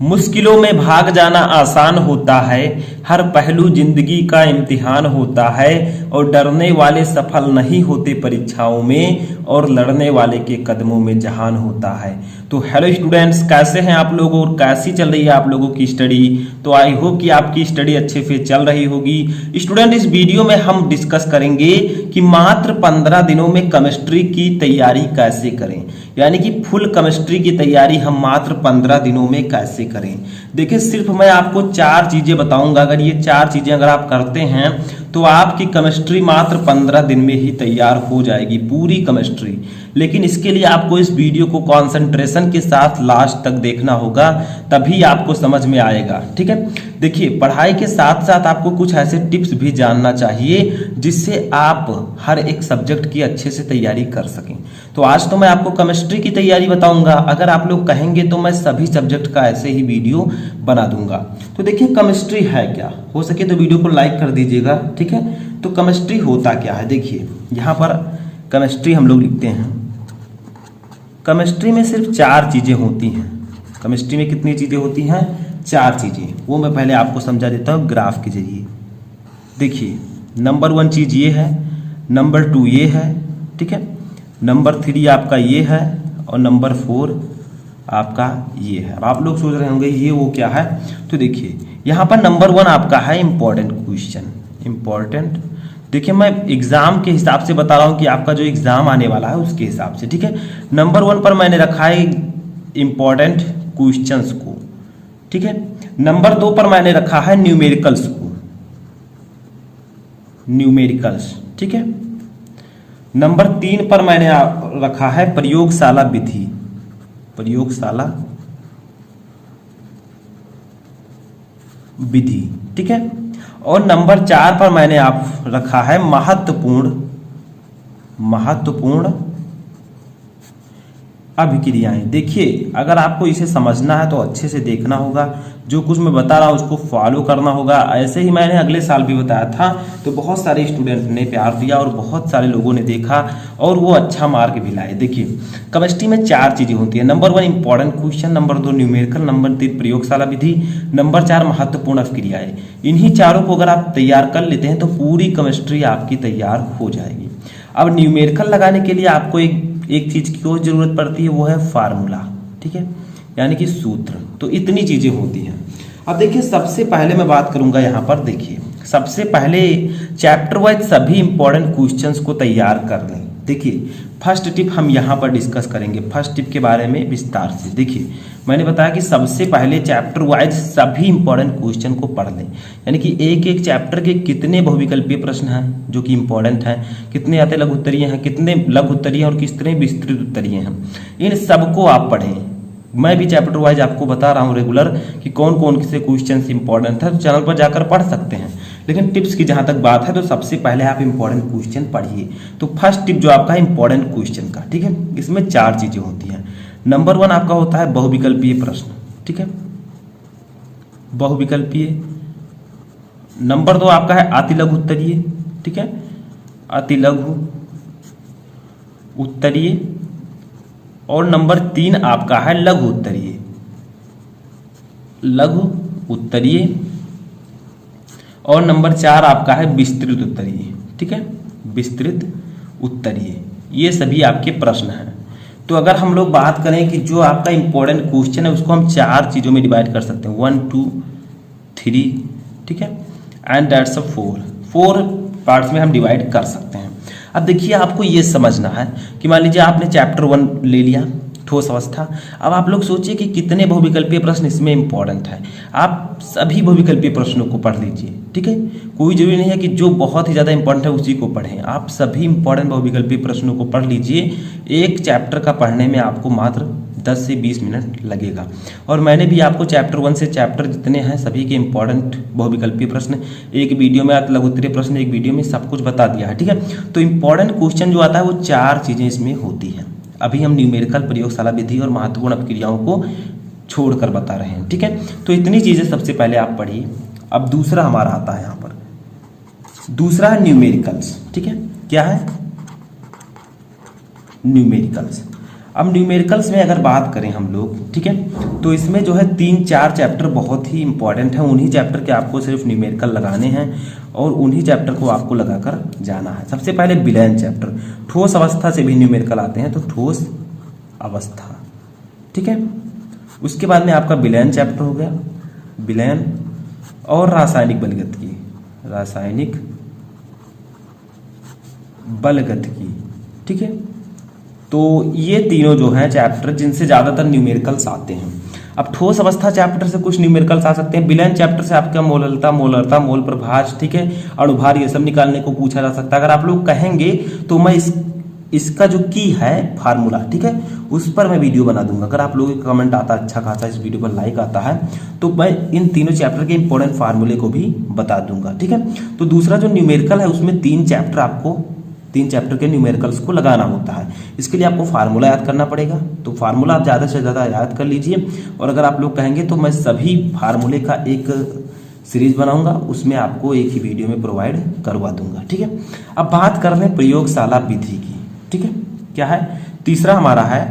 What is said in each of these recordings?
मुश्किलों में भाग जाना आसान होता है, हर पहलू जिंदगी का इम्तिहान होता है, और डरने वाले सफल नहीं होते परीक्षाओं में, और लड़ने वाले के कदमों में जहान होता है। तो हेलो स्टूडेंट्स, कैसे हैं आप लोग और कैसी चल रही है आप लोगों की स्टडी। तो आई होप कि आपकी स्टडी अच्छे से चल रही होगी। स्टूडेंट, इस वीडियो में हम डिस्कस करेंगे कि मात्र 15 दिनों में केमिस्ट्री की तैयारी कैसे करें, यानी कि फुल केमिस्ट्री की तैयारी हम मात्र 15 दिनों में कैसे करें। देखिए, सिर्फ मैं आपको 4 चीजें बताऊंगा। अगर ये 4 चीजें अगर आप करते हैं तो आपकी केमिस्ट्री मात्र 15 दिन में ही तैयार हो जाएगी, पूरी केमिस्ट्री। लेकिन इसके लिए आपको इस वीडियो को कंसंट्रेशन के साथ लास्ट तक देखना होगा, तभी आपको समझ में आएगा। ठीक है, देखिए, पढ़ाई के साथ साथ आपको कुछ ऐसे टिप्स भी जानना चाहिए जिससे आप हर एक सब्जेक्ट की अच्छे से तैयारी कर सकें। तो आज तो मैं आपको केमिस्ट्री की तैयारी बताऊंगा। अगर आप लोग कहेंगे तो मैं सभी सब्जेक्ट का ऐसे ही वीडियो बना दूंगा। तो देखिए, केमिस्ट्री है क्या, हो सके तो वीडियो को लाइक कर दीजिएगा। ठीक है, तो केमिस्ट्री होता क्या है, देखिए यहाँ पर केमिस्ट्री हम लोग लिखते हैं। केमिस्ट्री में सिर्फ 4 चीजें होती हैं। केमिस्ट्री में कितनी चीजें होती हैं? 4 चीजें। वो मैं पहले आपको समझा देता हूँ ग्राफ के जरिए। देखिए, नंबर 1 चीज ये है, नंबर 2 ये है, ठीक है, नंबर 3 आपका ये है, और नंबर 4 आपका ये है। अब आप लोग सोच रहे होंगे ये वो क्या है। तो देखिए, यहाँ पर नंबर 1 आपका है इंपॉर्टेंट क्वेश्चन। इंपॉर्टेंट, देखिए मैं एग्जाम के हिसाब से बता रहा हूँ कि आपका जो एग्जाम आने वाला है उसके हिसाब से। ठीक है, नंबर 1 पर मैंने रखा है इंपॉर्टेंट क्वेश्चंस को। ठीक है, नंबर 2 पर मैंने रखा है न्यूमेरिकल्स को, न्यूमेरिकल्स। ठीक है, नंबर 3 पर मैंने रखा है प्रयोगशाला विधि, प्रयोगशाला विधि। ठीक है, और नंबर 4 पर मैंने आप रखा है महत्वपूर्ण अभिक्रियाएं। देखिए, अगर आपको इसे समझना है तो अच्छे से देखना होगा, जो कुछ मैं बता रहा हूं उसको फॉलो करना होगा। ऐसे ही मैंने अगले साल भी बताया था, तो बहुत सारे स्टूडेंट ने प्यार दिया और बहुत सारे लोगों ने देखा और वो अच्छा मार्क भी लाए। देखिए, केमिस्ट्री में 4 चीजें होती है। Number 1 important question, number 2 numerical, number 3 प्रयोगशाला विधि, नंबर 4 महत्वपूर्ण अभिक्रियाएं। इन्हीं चारों को अगर आप तैयार कर लेते हैं तो पूरी केमिस्ट्री आपकी तैयार हो जाएगी। अब न्यूमेरिकल लगाने के लिए आपको एक चीज की और जरूरत पड़ती है, वो है फार्मूला। ठीक है, यानी कि सूत्र। तो इतनी चीजें होती हैं। अब देखिए, सबसे पहले मैं बात करूंगा यहाँ पर। देखिए, सबसे पहले चैप्टर वाइज सभी इंपॉर्टेंट क्वेश्चंस को तैयार कर लें। देखिए, फर्स्ट टिप हम यहाँ पर डिस्कस करेंगे, फर्स्ट टिप के बारे में विस्तार से। देखिए, मैंने बताया कि सबसे पहले चैप्टर वाइज सभी इंपॉर्टेंट क्वेश्चन को पढ़ लें, यानी कि एक एक चैप्टर के कितने बहुविकल्पीय प्रश्न हैं जो कि इंपॉर्टेंट हैं, कितने आते लघु उत्तरीय हैं, कितने लघु उत्तरीय और कितने विस्तृत उत्तरीय हैं, इन सबको आप पढ़ें। मैं भी चैप्टर वाइज आपको बता रहा हूँ रेगुलर कि कौन कौन से क्वेश्चन इंपॉर्टेंट है, तो चैनल पर जाकर पढ़ सकते हैं। लेकिन टिप्स की जहां तक बात है तो सबसे पहले आप इंपॉर्टेंट क्वेश्चन पढ़िए। तो फर्स्ट टिप जो आपका इंपॉर्टेंट क्वेश्चन का, ठीक है, इसमें 4 चीजें होती हैं। नंबर 1 आपका होता है बहुविकल्पीय प्रश्न। ठीक है, बहुविकल्पीय। नंबर 2 आपका है अतिलघु उत्तरीय। ठीक है, अतिलघु उत्तरीय। और नंबर 3 आपका है लघु उत्तरीय, लघु उत्तरीय। और नंबर 4 आपका है विस्तृत उत्तरीय। ठीक है, विस्तृत उत्तरीय। ये सभी आपके प्रश्न हैं। तो अगर हम लोग बात करें कि जो आपका इंपॉर्टेंट क्वेश्चन है उसको हम 4 चीजों में डिवाइड कर सकते हैं, 1 2 3। ठीक है, एंड दैट्स 4 पार्ट्स में हम डिवाइड कर सकते हैं। अब देखिए, आपको ये समझना है कि मान लीजिए आपने चैप्टर 1 ले लिया, ठोस अवस्था। अब आप लोग सोचिए कि कितने बहुविकल्पीय प्रश्न इसमें इंपॉर्टेंट है। आप सभी बहुविकल्पीय प्रश्नों को पढ़ लीजिए। ठीक है, कोई जरूरी नहीं है कि जो बहुत ही ज़्यादा इंपॉर्टेंट है उसी को पढ़ें। आप सभी इंपॉर्टेंट बहुविकल्पीय प्रश्नों को पढ़ लीजिए। एक चैप्टर का पढ़ने में आपको मात्र 10 से 20 मिनट लगेगा। और मैंने भी आपको चैप्टर 1 से चैप्टर जितने हैं सभी के इंपॉर्टेंट बहुविकल्पीय प्रश्न एक वीडियो में, लघु उत्तरीय प्रश्न एक वीडियो में सब कुछ बता दिया है। ठीक है, तो इंपॉर्टेंट क्वेश्चन जो आता है वो 4 चीज़ें इसमें होती हैं। अभी हम न्यूमेरिकल, प्रयोगशाला विधि और महत्वपूर्ण अभिक्रियाओं को छोड़कर बता रहे हैं। ठीक है, तो इतनी चीजें सबसे पहले आप पढ़िए। अब दूसरा हमारा आता है यहाँ पर, दूसरा है न्यूमेरिकल्स। ठीक है, क्या है? न्यूमेरिकल्स। अब न्यूमेरिकल्स में अगर बात करें हम लोग, ठीक है, तो इसमें जो है 3-4 चैप्टर बहुत ही इंपॉर्टेंट हैं। उन्हीं चैप्टर के आपको सिर्फ न्यूमेरिकल लगाने हैं और उन्हीं चैप्टर को आपको लगाकर जाना है। सबसे पहले विलयन चैप्टर, ठोस अवस्था से भी न्यूमेरिकल आते हैं, तो ठोस अवस्था, ठीक है। उसके बाद में आपका विलयन चैप्टर हो गया, विलयन और रासायनिक बलगतिकी, रासायनिक बलगतिकी, ठीक है। तो ये तीनों जो हैं चैप्टर जिनसे ज़्यादातर न्यूमेरिकल्स आते हैं। अब ठोस अवस्था चैप्टर से कुछ न्यूमेरिकल्स आ सकते हैं। विलयन चैप्टर से आपका मोललता, मोलरता, मोल प्रभाज, ठीक है, अणुभार, ये सब निकालने को पूछा जा सकता है। अगर आप लोग कहेंगे तो मैं इसका जो की है फार्मूला, ठीक है, उस पर मैं वीडियो बना दूंगा। अगर आप लोगों का कमेंट आता है अच्छा खासा, इस वीडियो पर लाइक आता है, तो मैं इन तीनों चैप्टर के इंपॉर्टेंट फार्मूले को भी बता दूंगा, ठीक है। तो दूसरा जो न्यूमेरिकल है उसमें 3 चैप्टर के न्यूमेरिकल्स को लगाना होता है। इसके लिए आपको फार्मूला याद करना पड़ेगा, तो फार्मूला आप ज़्यादा से ज़्यादा याद कर लीजिए। और अगर आप लोग कहेंगे तो मैं सभी फार्मूले का एक सीरीज बनाऊंगा, उसमें आपको एक ही वीडियो में प्रोवाइड करवा दूंगा, ठीक है। अब बात कर रहे हैं प्रयोगशाला विधि की, ठीक है, क्या है, तीसरा हमारा है।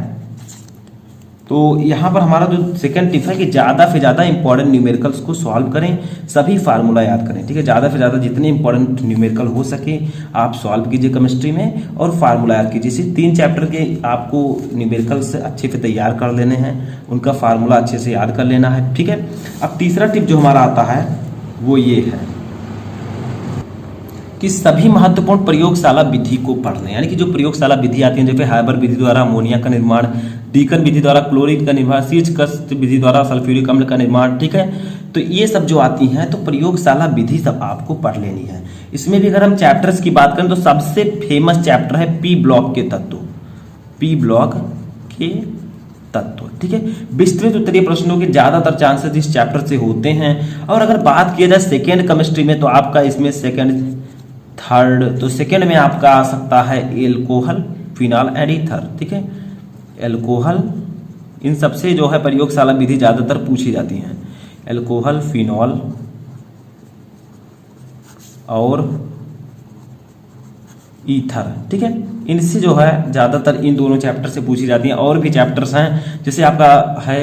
तो यहाँ पर हमारा जो सेकंड टिप है कि ज़्यादा से ज़्यादा इंपॉर्टेंट न्यूमेरिकल्स को सॉल्व करें, सभी फार्मूला याद करें, ठीक है। ज़्यादा से ज़्यादा जितने इंपॉर्टेंट न्यूमेरिकल हो सके आप सॉल्व कीजिए केमिस्ट्री में और फार्मूला याद कीजिए। इसी 3 चैप्टर के आपको न्यूमेरिकल्स अच्छे से तैयार कर लेने हैं, उनका फार्मूला अच्छे से याद कर लेना है, ठीक है। अब तीसरा टिप जो हमारा आता है वो ये है कि सभी महत्वपूर्ण प्रयोगशाला विधि को पढ़ लें। यानी कि जो प्रयोगशाला विधि आती है, जैसे हाइबर विधि द्वारा अमोनिया का निर्माण, डीकन विधि द्वारा क्लोरीन का निर्माण, सीएच विधि द्वारा सल्फ्यूरिक अम्ल का निर्माण, ठीक है। तो ये सब जो आती हैं तो प्रयोगशाला विधि सब आपको पढ़ लेनी है। इसमें भी अगर हम चैप्टर्स की बात करें तो सबसे फेमस चैप्टर है पी ब्लॉक के तत्व, पी ब्लॉक के तत्व, ठीक है। विस्तृत उत्तरीय प्रश्नों के ज्यादातर चांसेस इस चैप्टर से होते हैं। और अगर बात किया जाए सेकेंड केमिस्ट्री में तो आपका इसमें सेकेंड थर्ड, तो सेकेंड में आपका आ सकता है एल्कोहल, फिनॉल एंड ईथर, ठीक है, एल्कोहल, इन सबसे जो है प्रयोगशाला विधि ज्यादातर पूछी जाती हैं, एल्कोहल, फिनॉल और ईथर, ठीक है। इनसे जो है ज्यादातर इन दोनों चैप्टर से पूछी जाती हैं। और भी चैप्टर्स हैं जैसे आपका है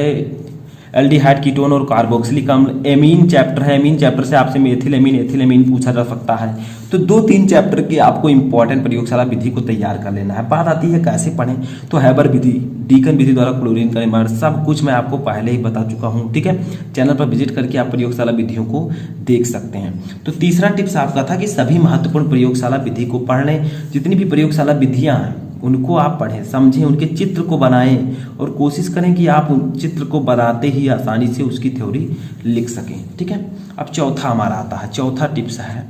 एल्डिहाइड, कीटोन और कार्बोक्सिलिक अम्ल, एमीन चैप्टर है, एमीन चैप्टर से आपसे मेथिलेमीन, एथिलेमीन पूछा जा सकता है। तो 2-3 चैप्टर के आपको इंपॉर्टेंट प्रयोगशाला विधि को तैयार कर लेना है। बात आती है कैसे पढ़ें, तो हैबर विधि, डीकन विधि द्वारा क्लोरीन का निर्माण, सब कुछ मैं आपको पहले ही बता चुका हूँ, ठीक है। चैनल पर विजिट करके आप प्रयोगशाला विधियों को देख सकते हैं। तो तीसरा टिप्स आपका था कि सभी महत्वपूर्ण प्रयोगशाला विधि को पढ़ लें। जितनी भी प्रयोगशाला विधियाँ हैं उनको आप पढ़ें, समझें, उनके चित्र को बनाएं और कोशिश करें कि आप उन चित्र को बनाते ही आसानी से उसकी थ्योरी लिख सकें, ठीक है। अब चौथा हमारा आता है, चौथा टिप्स है,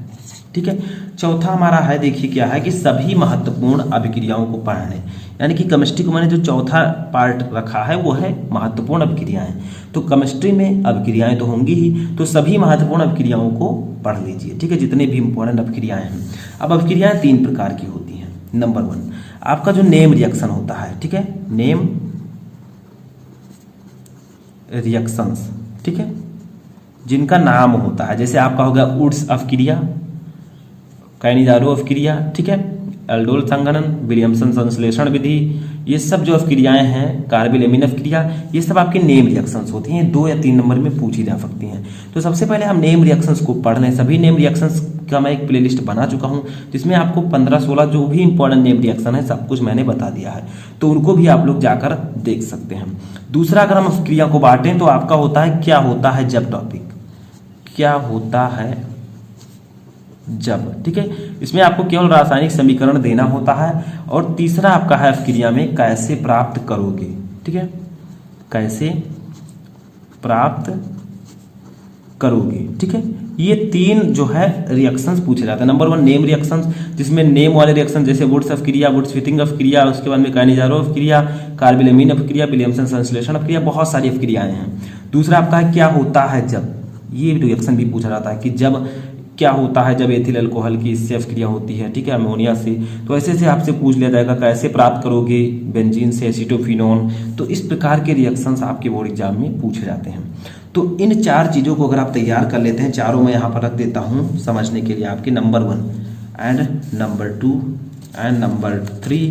ठीक है। चौथा हमारा है, देखिए क्या है कि सभी महत्वपूर्ण अभिक्रियाओं को पढ़ लें। यानी कि केमिस्ट्री को मैंने जो चौथा पार्ट रखा है वो है महत्वपूर्ण अभिक्रियाएं। तो केमिस्ट्री में अभिक्रियाएं तो होंगी ही, तो सभी महत्वपूर्ण अभिक्रियाओं को पढ़ लीजिए, ठीक है, जितने भी इंपॉर्टेंट अभिक्रियाएं हैं। अब अभिक्रियाएं 3 प्रकार की होती हैं। नंबर 1 आपका जो नेम रिएक्शन होता है, ठीक है, नेम रिएक्शंस, ठीक है, जिनका नाम होता है, जैसे आपका होगा वुड्स अभिक्रिया, कैनिजारो अभिक्रिया, ठीक है, एल्डोल संघनन, विलियमसन संश्लेषण विधि, ये सब जो अभिक्रियाएं हैं, कार्बिल-एमीन अभिक्रिया, ये सब आपके नेम रिएक्शंस होती हैं। 2 या 3 नंबर में पूछी जा सकती हैं। तो सबसे पहले हम नेम रिएक्शंस को पढ़ लें। सभी नेम रिएक्शंस का मैं एक प्लेलिस्ट बना चुका हूं जिसमें आपको 15-16 जो भी इंपॉर्टेंट नेम रिएक्शन है सब कुछ मैंने बता दिया है, तो उनको भी आप लोग जाकर देख सकते हैं। दूसरा अगर हम अभिक्रिया को बांटें तो आपका होता है क्या होता है जब टॉपिक, क्या होता है जब, ठीक है। इसमें आपको केवल रासायनिक समीकरण देना होता है। और तीसरा आपका है अभिक्रिया में कैसे प्राप्त करोगे, ठीक है, कैसे प्राप्त करोगे, ठीक है। ये 3 जो है रिएक्शंस पूछे जाते हैं। नंबर 1 नेम रिएक्शंस, जिसमें नेम वाले रिएक्शन जैसे वुड्स अभिक्रिया, वुड्स व्हिटिंग अभिक्रिया, उसके बाद में कैनिजारो अभिक्रिया, कार्बिल-एमीन अभिक्रिया, विलियमसन संश्लेषण अभिक्रिया, बहुत सारी अभिक्रियाएं हैं। दूसरा आपका है क्या होता है जब, ये रिएक्शन भी पूछा जाता है कि जब क्या होता है जब एथिल अल्कोहल की इससे अभिक्रिया होती है, ठीक है, अमोनिया से। तो ऐसे से आपसे पूछ लिया जाएगा कैसे प्राप्त करोगे बेंजीन से एसीटोफिनोन। तो इस प्रकार के रिएक्शंस आपके बोर्ड एग्जाम में पूछे जाते हैं। तो इन 4 चीज़ों को अगर आप तैयार कर लेते हैं, चारों मैं यहाँ पर रख देता हूँ समझने के लिए आपके, number 1 and number 2 and number 3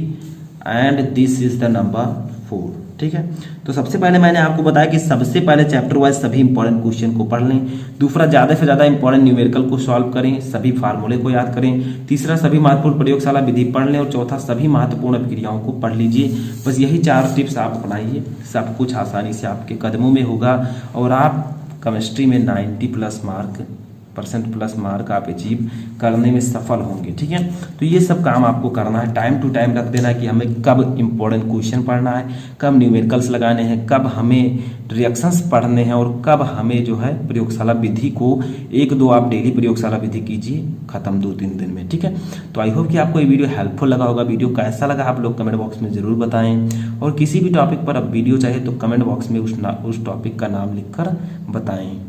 and this is the number 4। ठीक है, तो सबसे पहले मैंने आपको बताया कि सबसे पहले चैप्टर वाइज सभी इंपॉर्टेंट क्वेश्चन को पढ़ लें। दूसरा, ज़्यादा से ज़्यादा इंपॉर्टेंट न्यूमेरिकल को सॉल्व करें, सभी फार्मूले को याद करें। तीसरा, सभी महत्वपूर्ण प्रयोगशाला विधि पढ़ लें। और चौथा, सभी महत्वपूर्ण अभिक्रियाओं को पढ़ लीजिए। बस यही 4 टिप्स आप अपनाइए, सब कुछ आसानी से आपके कदमों में होगा और आप केमिस्ट्री में 90% प्लस मार्क आप अचीव करने में सफल होंगे। ठीक है, तो ये सब काम आपको करना है। टाइम टू टाइम रख देना कि हमें कब इंपॉर्टेंट क्वेश्चन पढ़ना है, कब न्यूमेरिकल्स लगाने हैं, कब हमें रिएक्शंस पढ़ने हैं और कब हमें जो है प्रयोगशाला विधि को 1-2 आप डेली प्रयोगशाला विधि कीजिए, खत्म 2-3 दिन में। ठीक है, तो आई होप कि आपको ये वीडियो हेल्पफुल लगा होगा। वीडियो कैसा लगा आप लोग कमेंट बॉक्स में जरूर बताएं और किसी भी टॉपिक पर अब वीडियो चाहिए तो कमेंट बॉक्स में उस टॉपिक का नाम लिखकर बताएं।